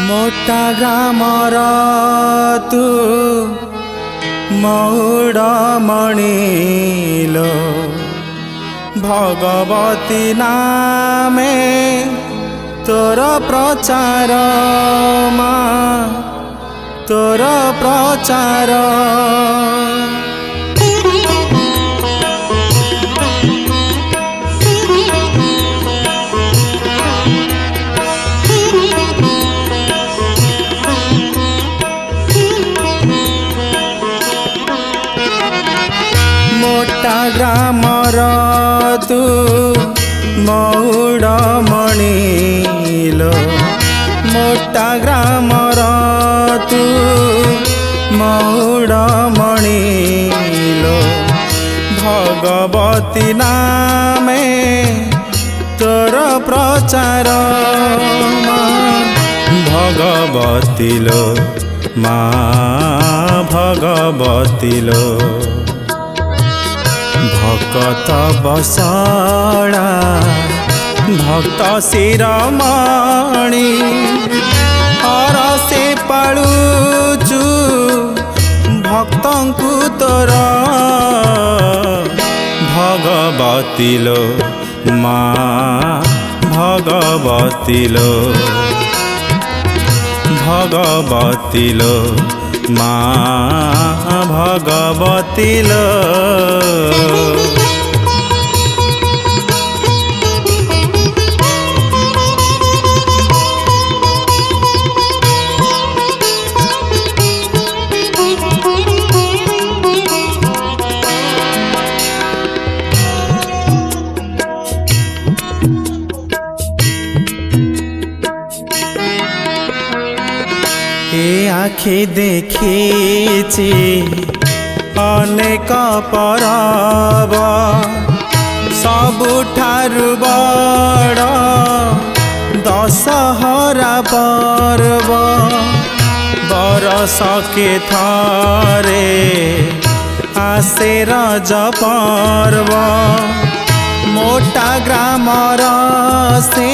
मोटा ग्रामर तू मौड़मणिलो भगवती नामे तोर प्रचार माँ तोर प्रचार मोटा ग्रामर तू मौड़मणिलो मोटा ग्रामर तू मौड़मणिलो भगवती नामे तोर प्रचार भगवती लो माँ भगवती लो भक्त बसड़ा भक्त शिरोमणि हर से पालुचु भक्तंकु तोर भगवती लो माँ भगवती लो भगवती लो माँ भगवती लो ए आखि देखिछि अनेक परब सबुठारु बड़ दशहरा पर्व बरसके थरे आसे रज पर्व मोटा ग्रामर से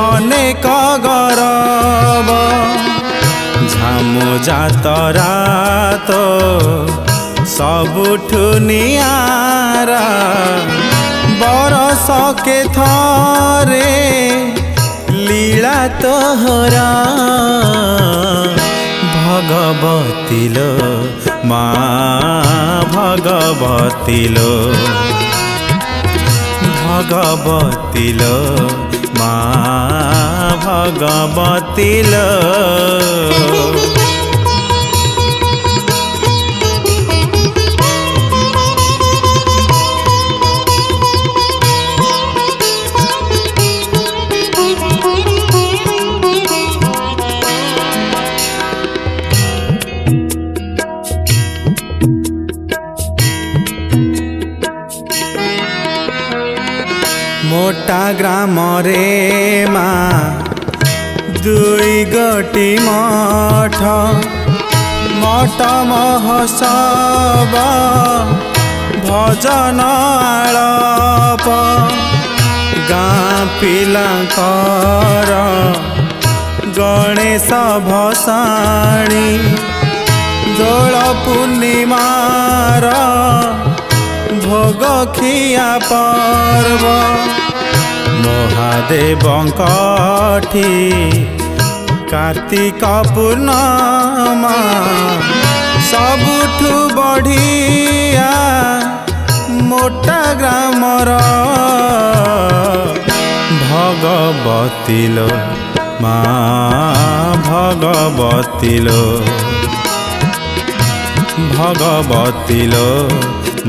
अनेक गरब झामु जातरा तो सबुठु नियारा बरसके थरे लीला तोहरा भगवती लो माँ भगवती लो भगवती लो माँ भगवती लो मोटा ग्राम रे माँ दुई गोटी मठ मठ महोत्सव भजन आलाप गाँ पिलांकर गणेश भसाणी दोल पूर्णिमार भोग खिया पर्व महादेवंकठी कार्तिक पूर्णिमा सबुठु बढ़िया मोटा ग्रामर भगवती लो माँ भगवती लो भगवती लो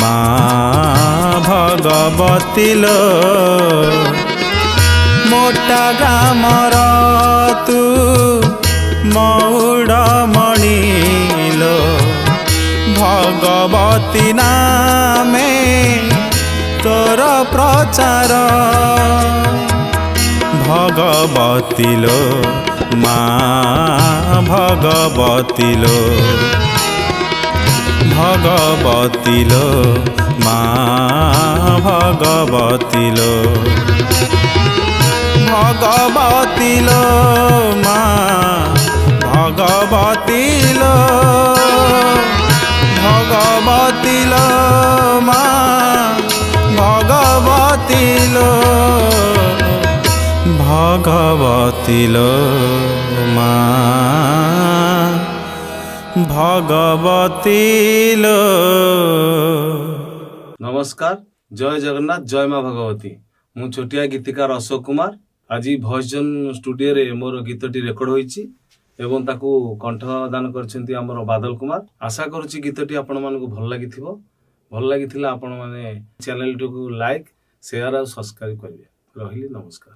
माँ भगवती लो मोटा ग्रामर तू मौड़मणिलो भगवती नामे तोर प्रचार भगवती लो माँ भगवती लो भगवती लो माँ भगवती लो ভগবতী লো মা ভগবতী লো ভগবতী লো মা ভগবতী লো ভগবতী লো মা ভগবতী লো। নমস্কার, জয় জগন্নাথ, জয় মা ভগবতী। ମୁଁ ଛୋଟିଆ ଗୀତିକାର ଅଶୋକ କୁମାର। ଆଜି ଭଏସଜନ୍ ଷ୍ଟୁଡିଓରେ ମୋର ଗୀତଟି ରେକର୍ଡ ହୋଇଛି ଏବଂ ତାକୁ କଣ୍ଠଦାନ କରିଛନ୍ତି ଆମର ବାଦଲ କୁମାର। ଆଶା କରୁଛି ଗୀତଟି ଆପଣମାନଙ୍କୁ ଭଲ ଲାଗିଥିବ। ଭଲ ଲାଗିଥିଲା ଆପଣମାନେ ଚ୍ୟାନେଲଟିକୁ ଲାଇକ୍, ସେୟାର ଆଉ ସବସ୍କ୍ରାଇବ୍ କରିବେ। ରହିଲି, ନମସ୍କାର।